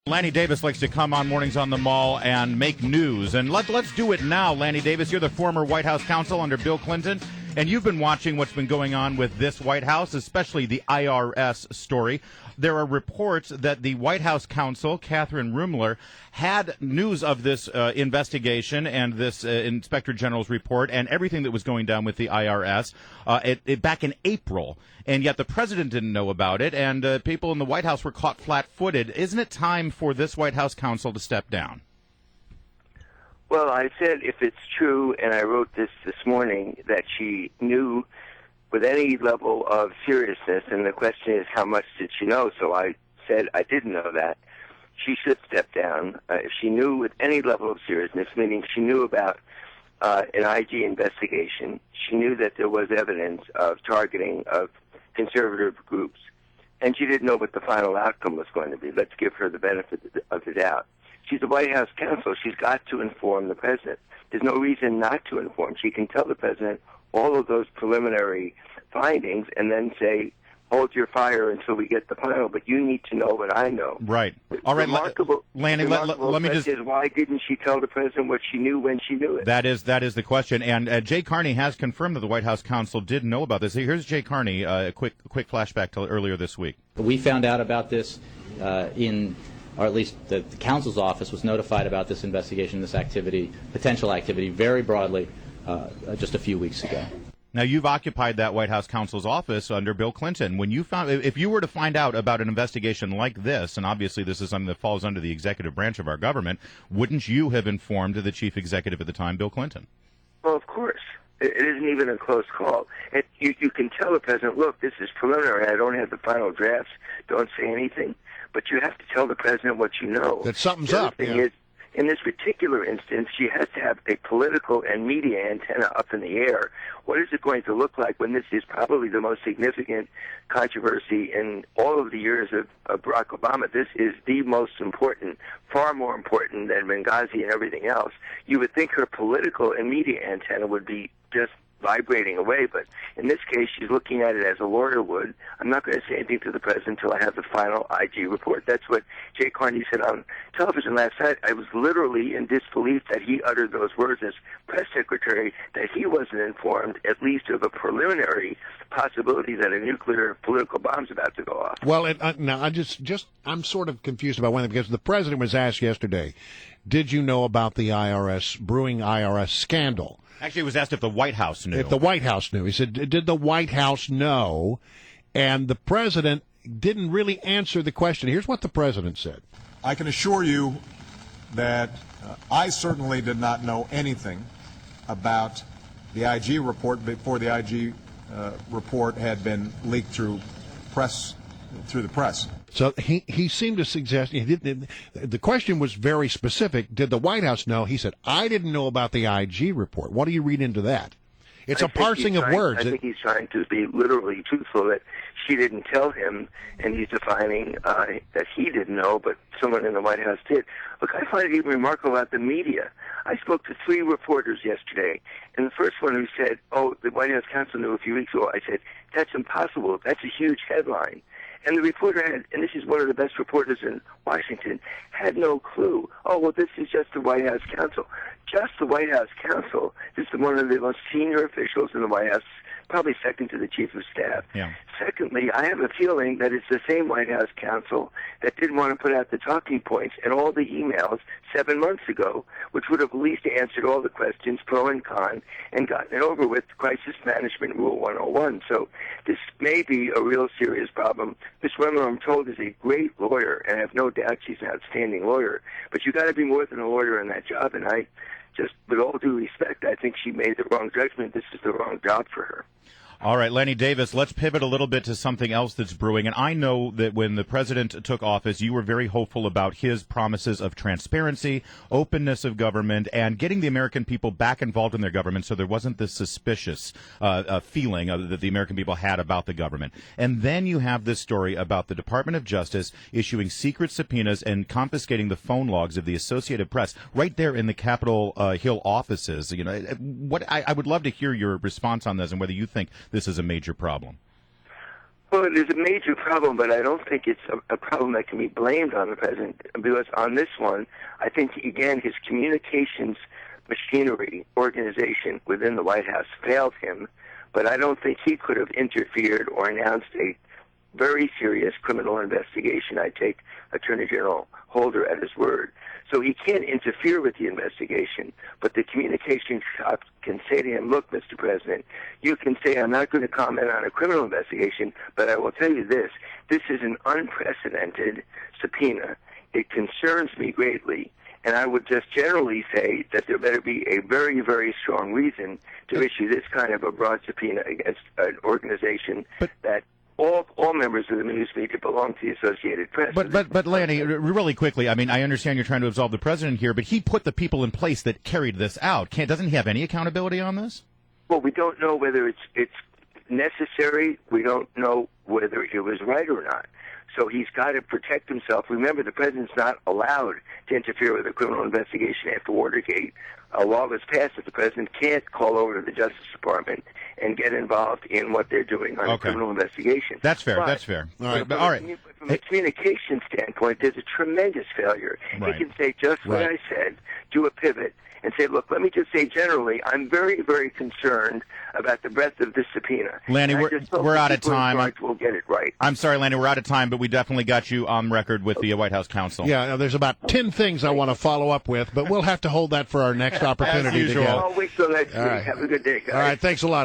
Lanny Davis likes to come on Mornings on the Mall and make news. And let's do it now, Lanny Davis. You're the former White House counsel under Bill Clinton, and you've been watching what's been going on with this White House, especially the IRS story. There are reports that the White House counsel, Catherine Rumler, had news of this investigation and this Inspector General's report and everything that was going down with the IRS back in April. And yet the president didn't know about it, and people in the White House were caught flat-footed. Isn't it time for this White House counsel to step down? Well, I said if it's true, and I wrote this morning, that she knew with any level of seriousness, and the question is how much did she know, so I said I didn't know that, she should step down. If she knew with any level of seriousness, meaning she knew about an IG investigation, she knew that there was evidence of targeting of conservative groups, and she didn't know what the final outcome was going to be. Let's give her the benefit of the doubt. She's the White House counsel. She's got to inform the president. There's no reason not to inform. She can tell the president all of those preliminary findings and then say, hold your fire until we get the final, but you need to know what I know. Right. All right, Lanny, let me just... Why didn't she tell the president what she knew when she knew it? That is the question, and Jay Carney has confirmed that the White House counsel did know about this. Here's Jay Carney, a quick flashback to earlier this week. We found out about this or at least the counsel's office was notified about this investigation, this activity, potential activity, very broadly just a few weeks ago. Now, you've occupied that White House counsel's office under Bill Clinton. When you found, if you were to find out about an investigation like this, and obviously this is something that falls under the executive branch of our government, wouldn't you have informed the chief executive at the time, Bill Clinton? Well, of course. It isn't even a close call. You can tell the president, look, this is preliminary. I don't have the final drafts. Don't say anything. But you have to tell the president what you know. That something's up. The thing is, in this particular instance, she has to have a political and media antenna up in the air. What is it going to look like when this is probably the most significant controversy in all of the years of Barack Obama? This is the most important, far more important than Benghazi and everything else. You would think her political and media antenna would be just vibrating away, but in this case, she's looking at it as a lawyer would. I'm not going to say anything to the president until I have the final IG report. That's what Jay Carney said on television last night. I was literally in disbelief that he uttered those words as press secretary, that he wasn't informed, at least of a preliminary possibility that a nuclear political bomb's about to go off. Well, now I'm sort of confused about one thing, because the president was asked yesterday, did you know about the brewing IRS scandal? Actually, it was asked if the White House knew. If the White House knew. He said, did the White House know? And the president didn't really answer the question. Here's what the president said. I can assure you that I certainly did not know anything about the IG report before the IG report had been leaked through the press. So he seemed to suggest he didn't. The question was very specific. Did the White House know? He said, I didn't know about the IG report. What do you read into that? It's a parsing of words. I think he's trying to be literally truthful that she didn't tell him, and he's defining that he didn't know, but someone in the White House did. Look, I find it even remarkable about the media. I spoke to 3 reporters yesterday, and the first one who said, oh, the White House counsel knew a few weeks ago, I said, that's impossible. That's a huge headline. And the reporter had, and this is one of the best reporters in Washington, had no clue. Oh, well, this is just the White House counsel. Just the White House counsel. This is one of the most senior officials in the White House, probably second to the chief of staff. Yeah. Secondly, I have a feeling that it's the same White House counsel that didn't want to put out the talking points and all the emails 7 months ago, which would have at least answered all the questions, pro and con, and gotten it over with, Crisis Management Rule 101. So this may be a real serious problem. Ms. Remmer, I'm told, is a great lawyer, and I have no doubt she's an outstanding lawyer. But you've got to be more than a lawyer in that job, and I just, with all due respect, I think she made the wrong judgment. This is the wrong job for her. All right, Lanny Davis, let's pivot a little bit to something else that's brewing. And I know that when the president took office, you were very hopeful about his promises of transparency, openness of government, and getting the American people back involved in their government so there wasn't this suspicious feeling that the American people had about the government. And then you have this story about the Department of Justice issuing secret subpoenas and confiscating the phone logs of the Associated Press right there in the Capitol Hill offices. You know, I would love to hear your response on this and whether you think this is a major problem. Well, it is a major problem, but I don't think it's a problem that can be blamed on the president, because on this one, I think, again, his communications machinery organization within the White House failed him, but I don't think he could have interfered or announced a very serious criminal investigation. I take Attorney General Holder at his word. So he can't interfere with the investigation, but the communication shop can say to him, look, Mr. President, you can say I'm not going to comment on a criminal investigation, but I will tell you this. This is an unprecedented subpoena. It concerns me greatly, and I would just generally say that there better be a very, very strong reason to issue this kind of a broad subpoena against an organization that all members of the news media belong to the Associated Press. But Lanny, really quickly, I mean, I understand you're trying to absolve the president here, but he put the people in place that carried this out. Doesn't he have any accountability on this? Well, we don't know whether it's necessary. We don't know whether it was right or not. So he's got to protect himself. Remember, the president's not allowed to interfere with a criminal investigation after Watergate. A law was passed that the president can't call over to the Justice Department and get involved in what they're doing on a criminal investigation. That's fair. But, that's fair. All right. From a communication standpoint, there's a tremendous failure. Right. He can say just what I said, do a pivot, and say, look, let me just say generally, I'm very, very concerned about the breadth of this subpoena. Lanny, we're out of time. We'll get it right. I'm sorry, Lanny, we're out of time, but we definitely got you on record with the White House counsel. Yeah, there's about 10 things I want to follow up with, but we'll have to hold that for our next opportunity. As usual. I'll wait till next week. Have a good day, guys. All right, thanks a lot.